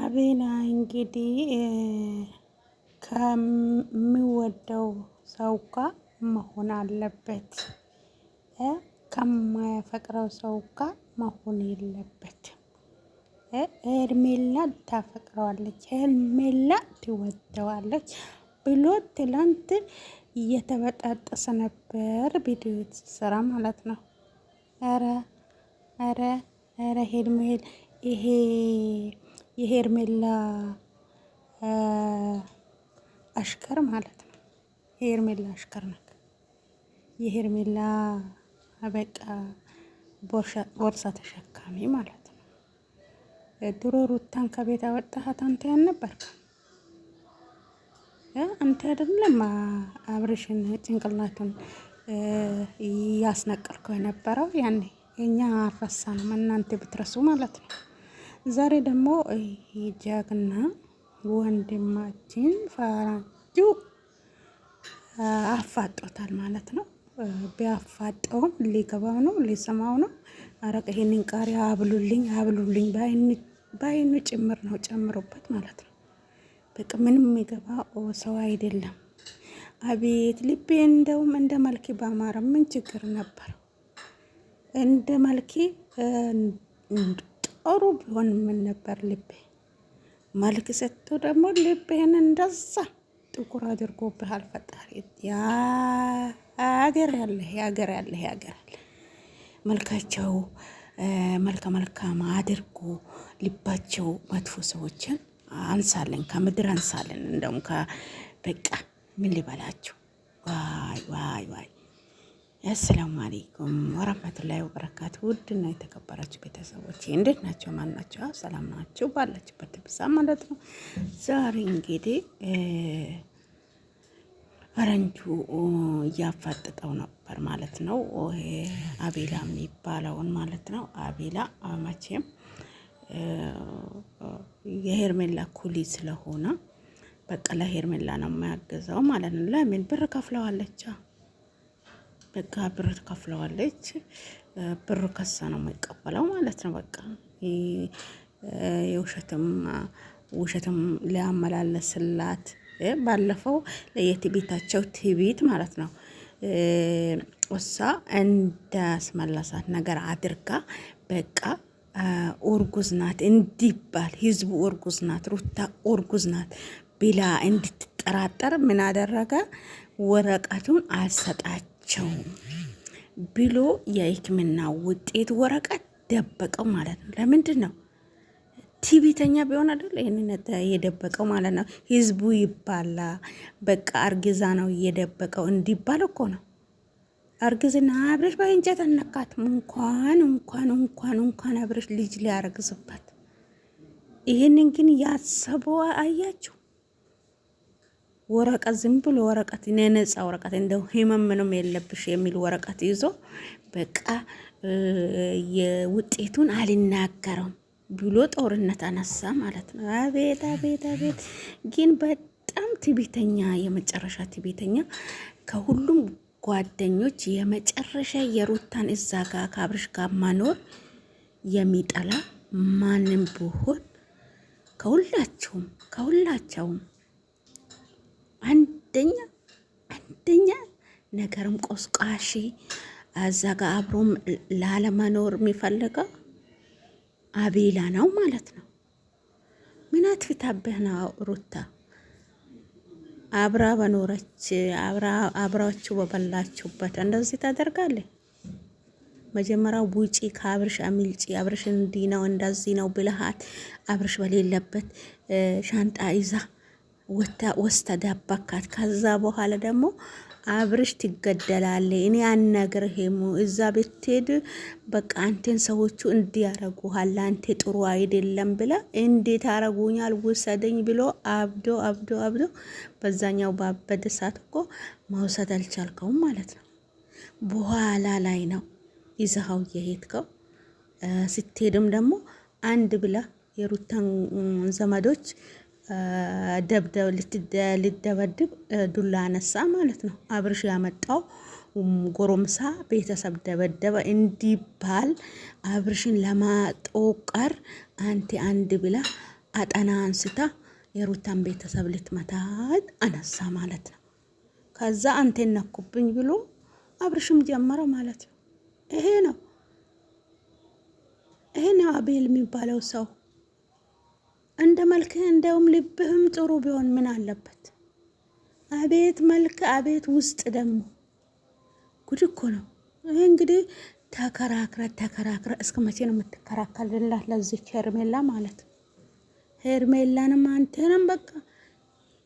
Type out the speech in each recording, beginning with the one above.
አቤላ እንግዲህ ከሚወደው ሰው ጋር መሆን አለበት። ከማያፈቅረው ሰው ጋር መሆን የለበትም። ሄርሜላ ታፈቅረዋለች፣ ሄርሜላ ትወደዋለች ብሎ ትላንት እየተበጣጠሰ ነበር ቪዲዮ ስራ ማለት ነው። ኧረ ኧረ ኧረ ሄርሜላ ይሄ የሄርሜላ አሽከር ማለት ነው። የሄርሜላ አሽከር ነው። የሄርሜላ በቃ ቦርሳ ተሸካሚ ማለት ነው። ድሮ ሩታን ከቤት አወጣሃት አንተ ያልነበርክ አንተ አይደለም አብርሽን ጭንቅላቱን ያስነቀልከው የነበረው ያኔ እኛ አልረሳንም፣ እናንተ ብትረሱ ማለት ነው። ዛሬ ደግሞ ጀግና ወንድማችን ፈራጁ አፋጦታል ማለት ነው። ቢያፋጠውም ሊገባው ነው፣ ሊሰማው ነው። አረቅ ይሄንን ቃሪያ አብሉልኝ አብሉልኝ በአይኑ ጭምር ነው ጨምሮበት ማለት ነው። በቃ ምንም የሚገባ ሰው አይደለም። አቤት ልቤ እንደውም እንደ መልኬ ባማረ ምን ችግር ነበር? እንደ መልኬ ጥሩ ቢሆን ምን ነበር? ልቤ መልክ ሰጥቶ ደግሞ ልቤን እንደዛ ጥቁር አድርጎብሃል ፈጣሪ። ያገር ያለ መልካቸው መልካም አድርጎ ልባቸው መጥፎ ሰዎችን አንሳለን፣ ከምድር አንሳለን። እንደውም በቃ ምን ሊበላችሁ። ዋይ አሰላሙ አለይኩም ወራህመቱላሂ ወበረካቱ። ውድና የተከበራችሁ ቤተሰቦች እንዴት ናቸው? ማን ናቸው? ሰላም ናቸው? ባላችሁበት ብሳ ማለት ነው። ዛሬ እንግዲህ ፈረንጁ እያፋጠጠው ነበር ማለት ነው። አቤላ የሚባለውን ማለት ነው። አቤላ መቼም የሄርሜላ ኩሊ ስለሆነ በቃ ለሄርሜላ ነው የሚያገዘው ማለት ነው። ለምን ብር ከፍለዋለች፣ በቃ ብር ከፍለዋለች። ብር ከሳ ነው የሚቀበለው ማለት ነው። በቃ ውሸትም ሊያመላለስላት ባለፈው ለየትቤታቸው ትቢት ማለት ነው እሷ እንዳስመለሳት ነገር አድርጋ በቃ ኦርጉዝ ናት እንዲባል ህዝቡ ኦርጉዝ ናት፣ ሩታ ኦርጉዝ ናት ብላ እንድትጠራጠር ምን አደረገ? ወረቀቱን አልሰጣቸው ብሎ የሕክምና ውጤት ወረቀት ደበቀው ማለት ነው። ለምንድን ነው? ቲቪተኛ ቢሆን አይደል ይሄንን የደበቀው ማለት ነው። ህዝቡ ይባላ በቃ አርግዛ ነው እየደበቀው እንዲባል እኮ ነው። አርግዝና አብረሽ በእንጨት አነካትም። እንኳን አብረሽ ልጅ ሊያረግዝበት። ይሄንን ግን ያሰበው አያችሁ። ወረቀት ዝም ብሎ ወረቀት ነፃ ወረቀት እንደው ህመም ምንም የለብሽ የሚል ወረቀት ይዞ በቃ የውጤቱን አልናገረውም ብሎ ጦርነት አነሳ ማለት ነው። አቤት ግን በጣም ትዕቢተኛ፣ የመጨረሻ ትዕቢተኛ ከሁሉም ጓደኞች የመጨረሻ የሩታን እዛ ጋር ከአብርሽ ጋር ማኖር የሚጠላ ማንም ቢሆን ከሁላቸውም አንደኛ ነገርም ቆስቋሺ እዛ ጋር አብሮም ላለመኖር የሚፈልገው አቤላ ነው ማለት ነው። ምን አትፍታብህ ነው ሩታ? አብራ በኖረች አብራችሁ በበላችሁበት እንደዚህ ታደርጋለህ? መጀመሪያ ውጪ ከአብርሽ አሚልጪ። አብርሽ እንዲህ ነው እንደዚህ ነው ብለሃት አብርሽ በሌለበት ሻንጣ ይዛ ወስታ ዳባካት። ከዛ በኋላ ደግሞ አብርሽ ትገደላለ፣ እኔ አናግርህም፣ እዛ ብትሄድ በቃ አንተን ሰዎቹ እንዲያረጉሃል፣ አንተ ጥሩ አይደለም ብላ እንዴት አረጉኛል ውሰደኝ ብሎ አብዶ በዛኛው ባበደ ሰዓት እኮ መውሰድ አልቻልከውም ማለት ነው። በኋላ ላይ ነው ይዘኸው የሄድከው። ስትሄድም ደግሞ አንድ ብላ የሩታን ዘመዶች ልደበድብ ዱላ አነሳ ማለት ነው። አብርሽ ያመጣው ጎረምሳ ቤተሰብ ደበደበ እንዲባል አብርሽን ለማጦቀር አንተ አንድ ብላ አጠና አንስታ የሩታን ቤተሰብ ልትመታ አነሳ ማለት ነው። ከዛ አንቴን ነኩብኝ ብሎ አብርሽም ጀመረ ማለት ነው። ይሄ ነው አቤል የሚባለው ሰው። እንደ መልክህ እንደውም ልብህም ጥሩ ቢሆን ምን አለበት? አቤት መልክ፣ አቤት ውስጥ ደግሞ ጉድ እኮ ነው። ይሄ እንግዲህ ተከራክረ እስከ መቼ ነው የምትከራከልላት ለዚህ ሄርሜላ ማለት ነው? ሄርሜላንም አንተንም በቃ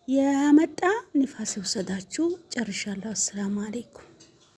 ያመጣ ንፋስ ይውሰዳችሁ። ጨርሻለሁ። አሰላሙ አለይኩም